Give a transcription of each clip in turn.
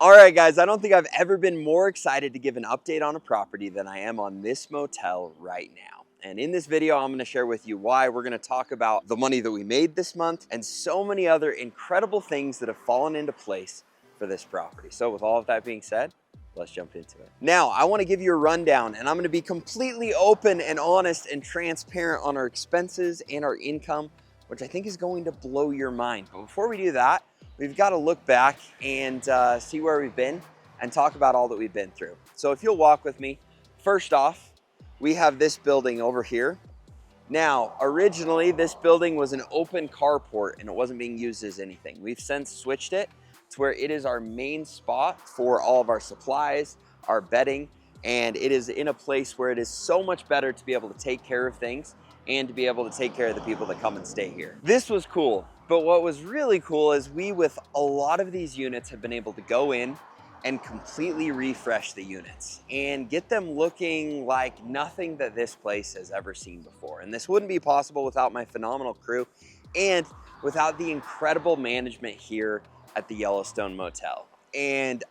All right, guys, I don't think I've ever been more excited to give an update on a property than I am on this motel right now. And in this video, I'm gonna share with you why. We're gonna talk about the money that we made this month and so many other incredible things that have fallen into place for this property. So with all of that being said, let's jump into it. Now, I wanna give you a rundown, and I'm gonna be completely open and honest and transparent on our expenses and our income, which I think is going to blow your mind. But before we do that, we've got to look back and see where we've been and talk about all that we've been through. So if you'll walk with me, first off, we have this building over here. Now, originally this building was an open carport and it wasn't being used as anything. We've since switched it to where it is our main spot for all of our supplies, our bedding, and it is in a place where it is so much better to be able to take care of things and to be able to take care of the people that come and stay here. This was cool, but what was really cool is we, with a lot of these units, have been able to go in and completely refresh the units and get them looking like nothing that this place has ever seen before. And this wouldn't be possible without my phenomenal crew and without the incredible management here at the Yellowstone Motel. And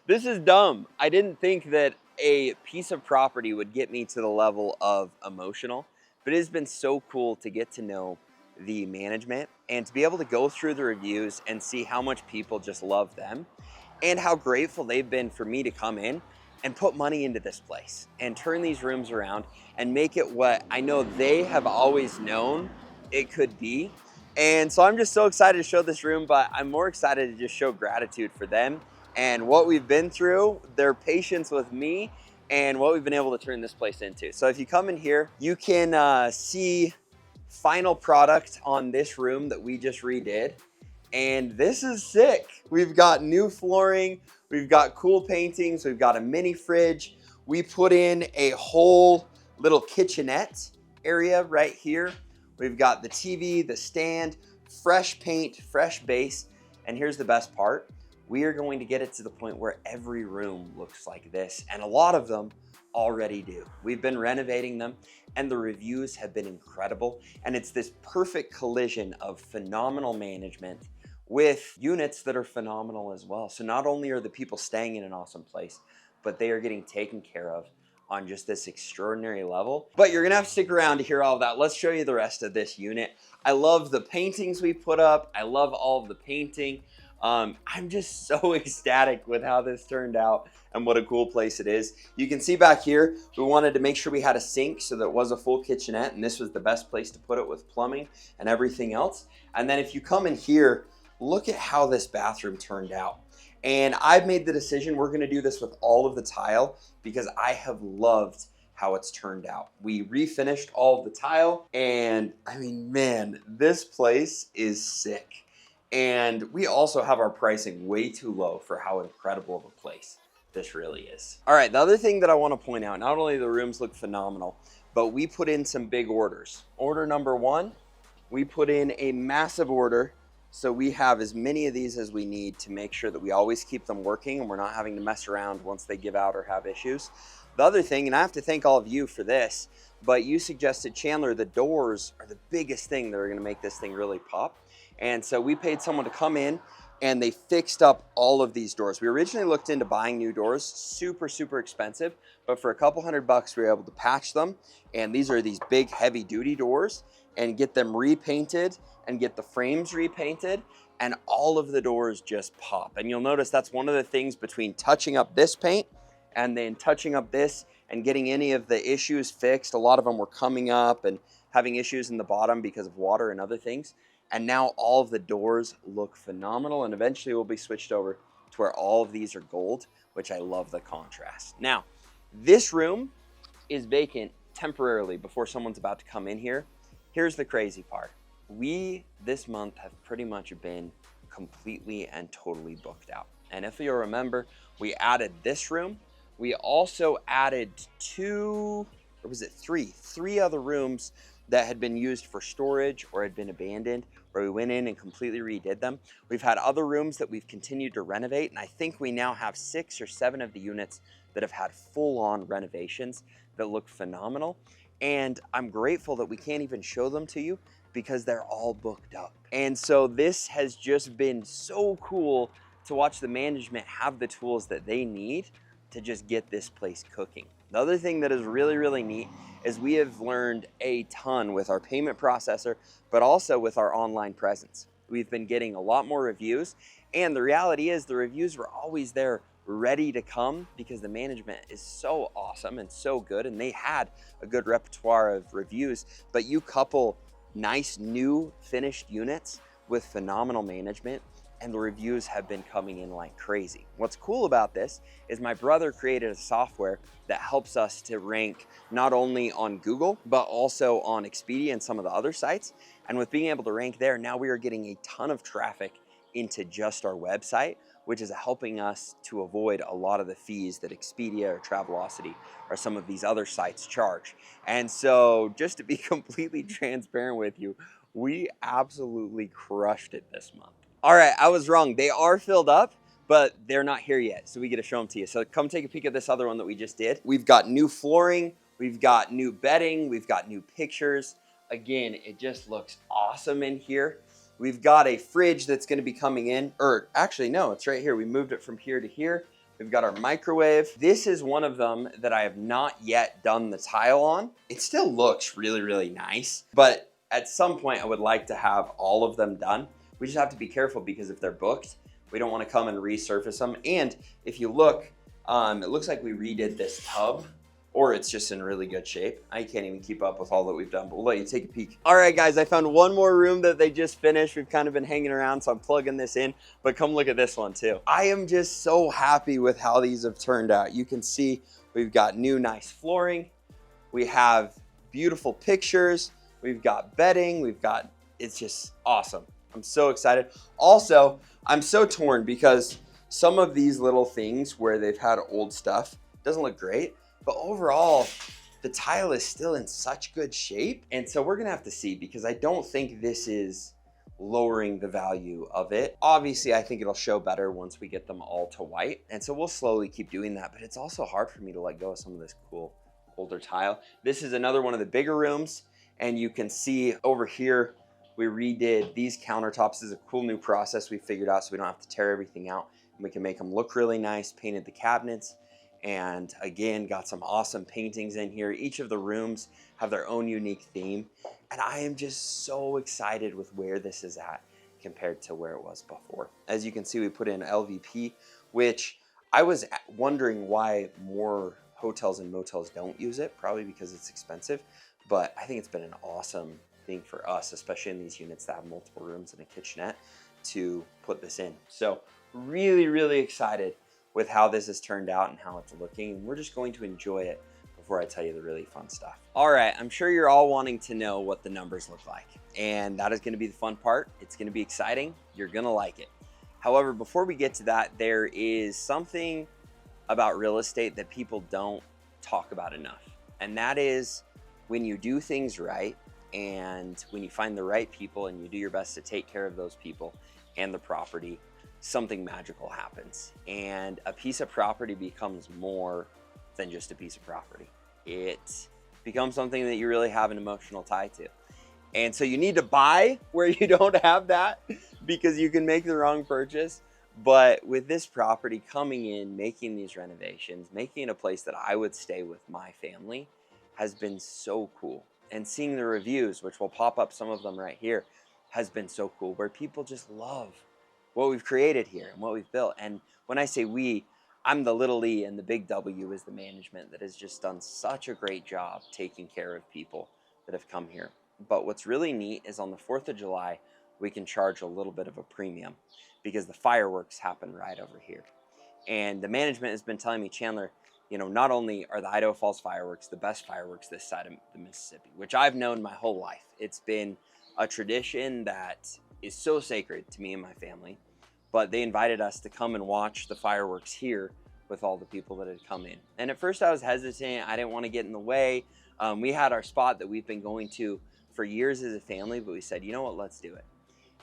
this is dumb. I didn't think that a piece of property would get me to the level of emotional, but it has been so cool to get to know the management and to be able to go through the reviews and see how much people just love them and how grateful they've been for me to come in and put money into this place and turn these rooms around and make it what I know they have always known it could be. And so I'm just so excited to show this room, but I'm more excited to just show gratitude for them and what we've been through, their patience with me, and what we've been able to turn this place into. So if you come in here, you can see final product on this room that we just redid. And this is sick. We've got new flooring, we've got cool paintings, we've got a mini fridge. We put in a whole little kitchenette area right here. We've got the TV, the stand, fresh paint, fresh base. And here's the best part. We are going to get it to the point where every room looks like this, and a lot of them already do. We've been renovating them and the reviews have been incredible. And it's this perfect collision of phenomenal management with units that are phenomenal as well. So not only are the people staying in an awesome place, but they are getting taken care of on just this extraordinary level. But you're gonna have to stick around to hear all of that. Let's show you the rest of this unit. I love the paintings we put up. I love all of the painting. I'm just so ecstatic with how this turned out and what a cool place it is. You can see back here, we wanted to make sure we had a sink so that it was a full kitchenette, and this was the best place to put it with plumbing and everything else. And then if you come in here, look at how this bathroom turned out. And I've made the decision we're gonna do this with all of the tile because I have loved how it's turned out. We refinished all of the tile, and I mean, man, this place is sick. And we also have our pricing way too low for how incredible of a place this really is. All right, the other thing that I want to point out, not only the rooms look phenomenal, but we put in some big orders. Order number one, we put in a massive order. So we have as many of these as we need to make sure that we always keep them working and we're not having to mess around once they give out or have issues. The other thing, and I have to thank all of you for this, but you suggested, Chandler, the doors are the biggest thing that are gonna make this thing really pop. And so we paid someone to come in and they fixed up all of these doors. We originally looked into buying new doors, super, super expensive, but for a couple $100 we were able to patch them. And these are these big heavy duty doors, and get them repainted and get the frames repainted, and all of the doors just pop. And you'll notice that's one of the things between touching up this paint and then touching up this and getting any of the issues fixed. A lot of them were coming up and having issues in the bottom because of water and other things. And now all of the doors look phenomenal, and eventually we'll be switched over to where all of these are gold, which I love the contrast. Now, this room is vacant temporarily before someone's about to come in here. Here's the crazy part. We, this month, have pretty much been completely and totally booked out. And if you'll remember, we added this room. We also added three other rooms that had been used for storage or had been abandoned, where we went in and completely redid them. We've had other rooms that we've continued to renovate, and I think we now have 6 or 7 of the units that have had full-on renovations that look phenomenal. And I'm grateful that we can't even show them to you because they're all booked up. And so this has just been so cool to watch the management have the tools that they need to just get this place cooking. The other thing that is really, really neat is we have learned a ton with our payment processor, but also with our online presence. We've been getting a lot more reviews, and the reality is the reviews were always there ready to come because the management is so awesome and so good, and they had a good repertoire of reviews. But you couple nice new finished units with phenomenal management, and the reviews have been coming in like crazy. What's cool about this is my brother created a software that helps us to rank not only on Google, but also on Expedia and some of the other sites. And with being able to rank there, now we are getting a ton of traffic into just our website, which is helping us to avoid a lot of the fees that Expedia or Travelocity or some of these other sites charge. And so just to be completely transparent with you, we absolutely crushed it this month. All right, I was wrong. They are filled up, but they're not here yet. So we get to show them to you. So come take a peek at this other one that we just did. We've got new flooring, we've got new bedding, we've got new pictures. Again, it just looks awesome in here. We've got a fridge that's gonna be coming in, or actually no, it's right here. We moved it from here to here. We've got our microwave. This is one of them that I have not yet done the tile on. It still looks really, really nice, but at some point I would like to have all of them done. We just have to be careful because if they're booked, we don't want to come and resurface them. And if you look, it looks like we redid this tub, or it's just in really good shape. I can't even keep up with all that we've done, but we'll let you take a peek. All right, guys, I found one more room that they just finished. We've kind of been hanging around, so I'm plugging this in, but come look at this one too. I am just so happy with how these have turned out. You can see we've got new, nice flooring. We have beautiful pictures. We've got bedding. It's just awesome. I'm so excited. Also, I'm so torn because some of these little things where they've had old stuff doesn't look great, but overall, the tile is still in such good shape. And so we're gonna have to see, because I don't think this is lowering the value of it. Obviously, I think it'll show better once we get them all to white. And so we'll slowly keep doing that, but it's also hard for me to let go of some of this cool older tile. This is another one of the bigger rooms, and you can see over here, we redid these countertops. This is a cool new process we figured out so we don't have to tear everything out. And we can make them look really nice, painted the cabinets, and again, got some awesome paintings in here. Each of the rooms have their own unique theme. And I am just so excited with where this is at compared to where it was before. As you can see, we put in LVP, which I was wondering why more hotels and motels don't use it, probably because it's expensive. But I think it's been an awesome thing for us, especially in these units that have multiple rooms and a kitchenette, to put this in. So really, really excited with how this has turned out and how it's looking. And we're just going to enjoy it before I tell you the really fun stuff. All right, I'm sure you're all wanting to know what the numbers look like. And that is gonna be the fun part. It's gonna be exciting. You're gonna like it. However, before we get to that, there is something about real estate that people don't talk about enough. And that is when you do things right, and when you find the right people and you do your best to take care of those people and the property, something magical happens. And a piece of property becomes more than just a piece of property. It becomes something that you really have an emotional tie to. And so you need to buy where you don't have that, because you can make the wrong purchase. But with this property coming in, making these renovations, making it a place that I would stay with my family has been so cool. And seeing the reviews, which will pop up some of them right here, has been so cool, where people just love what we've created here and what we've built. And when I say we, I'm the little E, and the big W is the management that has just done such a great job taking care of people that have come here. But what's really neat is on the 4th of July, we can charge a little bit of a premium because the fireworks happen right over here. And the management has been telling me, Chandler, you know, not only are the Idaho Falls fireworks the best fireworks this side of the Mississippi, which I've known my whole life. It's been a tradition that is so sacred to me and my family, but they invited us to come and watch the fireworks here with all the people that had come in. And at first I was hesitant. I didn't want to get in the way. We had our spot that we've been going to for years as a family, but we said, you know what, let's do it.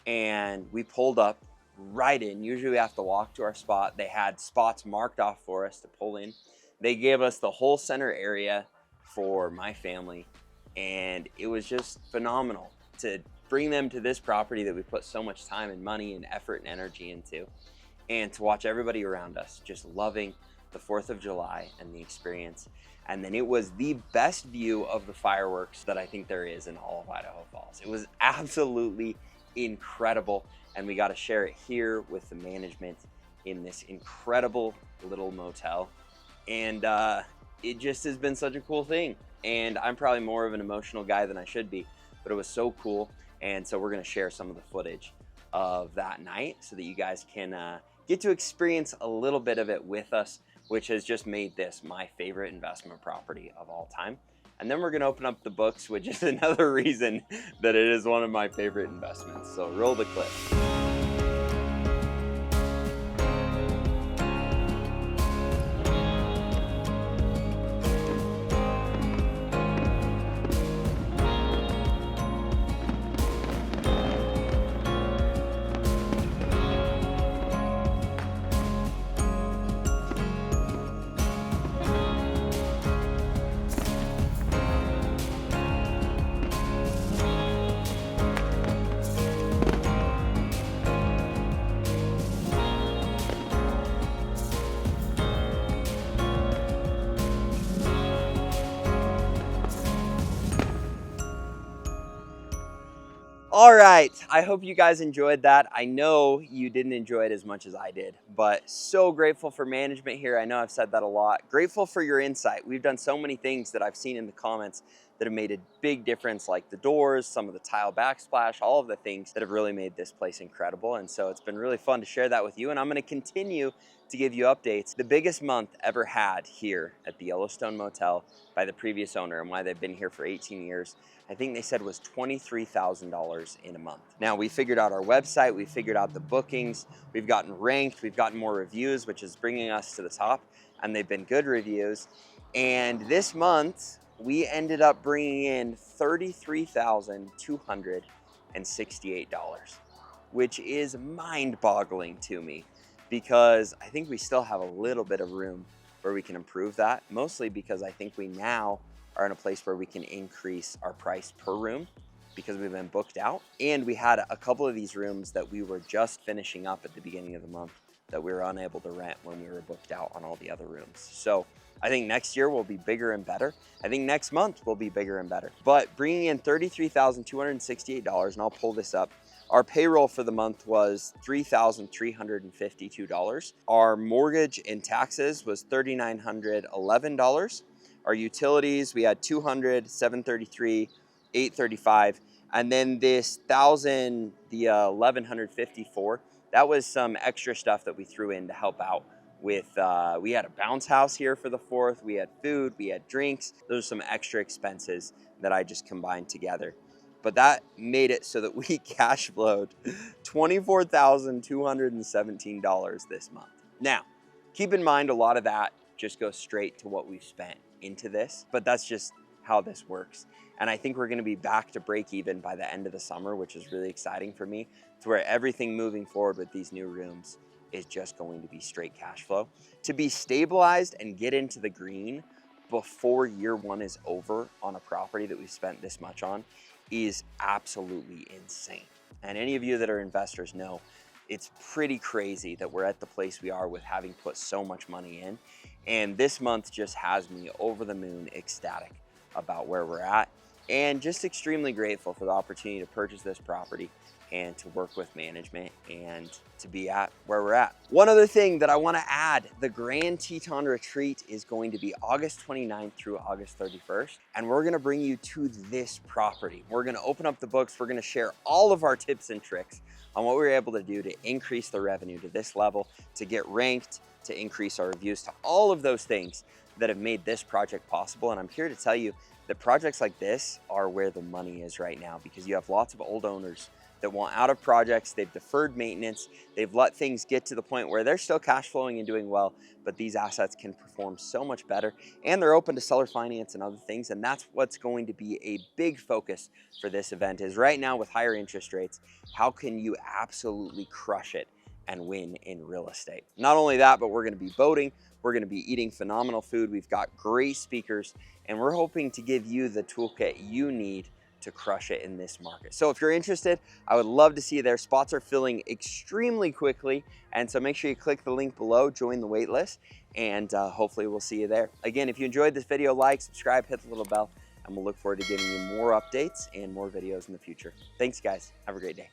And we pulled up right in. Usually we have to walk to our spot. They had spots marked off for us to pull in. They gave us the whole center area for my family, and it was just phenomenal to bring them to this property that we put so much time and money and effort and energy into. and to watch everybody around us just loving the 4th of July and the experience. And then it was the best view of the fireworks that I think there is in all of Idaho Falls. It was absolutely incredible. And we got to share it here with the management in this incredible little motel. And it just has been such a cool thing. And I'm probably more of an emotional guy than I should be, but it was so cool. And so we're going to share some of the footage of that night so that you guys can get to experience a little bit of it with us, which has just made this my favorite investment property of all time. And then we're going to open up the books, which is another reason that it is one of my favorite investments. So roll the clip. All right, I hope you guys enjoyed that. I know you didn't enjoy it as much as I did, but so grateful for management here. I know I've said that a lot. Grateful for your insight. We've done so many things that I've seen in the comments that have made a big difference, like the doors, some of the tile backsplash, all of the things that have really made this place incredible. And so it's been really fun to share that with you, and I'm gonna continue to give you updates. The biggest month ever had here at the Yellowstone Motel by the previous owner, and why they've been here for 18 years, I think they said was $23,000 in a month. Now we figured out our website, we figured out the bookings, we've gotten ranked, we've gotten more reviews, which is bringing us to the top, and they've been good reviews. And this month, we ended up bringing in $33,268, which is mind-boggling to me, because I think we still have a little bit of room where we can improve that, mostly because I think we now are in a place where we can increase our price per room because we've been booked out. And we had a couple of these rooms that we were just finishing up at the beginning of the month that we were unable to rent when we were booked out on all the other rooms. So I think next year will be bigger and better. I think next month will be bigger and better. But bringing in $33,268, and I'll pull this up, our payroll for the month was $3,352. Our mortgage and taxes was $3,911. Our utilities, we had $200, $733, $835, and then this $1,000, the $1,154. That was some extra stuff that we threw in to help out with. We had a bounce house here for the 4th. We had food, we had drinks. Those are some extra expenses that I just combined together. But that made it so that we cash flowed $24,217 this month. Now, keep in mind a lot of that just goes straight to what we've spent into this, but that's just how this works. And I think we're going to be back to break even by the end of the summer, which is really exciting for me, to where everything moving forward with these new rooms is just going to be straight cash flow. To be stabilized and get into the green before year 1 is over on a property that we've spent this much on is absolutely insane. And any of you that are investors know it's pretty crazy that we're at the place we are with having put so much money in. And this month just has me over the moon ecstatic about where we're at, and just extremely grateful for the opportunity to purchase this property and to work with management and to be at where we're at. One other thing that I want to add, the Grand Teton Retreat is going to be August 29th through August 31st, and we're going to bring you to this property. We're going to open up the books. We're going to share all of our tips and tricks on what we were able to do to increase the revenue to this level, to get ranked, to increase our reviews, to all of those things that have made this project possible. And I'm here to tell you that projects like this are where the money is right now, because you have lots of old owners that want out of projects. They've deferred maintenance. They've let things get to the point where they're still cash flowing and doing well, but these assets can perform so much better, and they're open to seller finance and other things. And that's what's going to be a big focus for this event, is right now with higher interest rates, how can you absolutely crush it and win in real estate? Not only that, but we're going to be boating. We're going to be eating phenomenal food. We've got great speakers, and we're hoping to give you the toolkit you need to crush it in this market. So if you're interested, I would love to see you there. Spots are filling extremely quickly. And so make sure you click the link below, join the wait list, and hopefully we'll see you there. Again, if you enjoyed this video, like, subscribe, hit the little bell, and we'll look forward to giving you more updates and more videos in the future. Thanks, guys. Have a great day.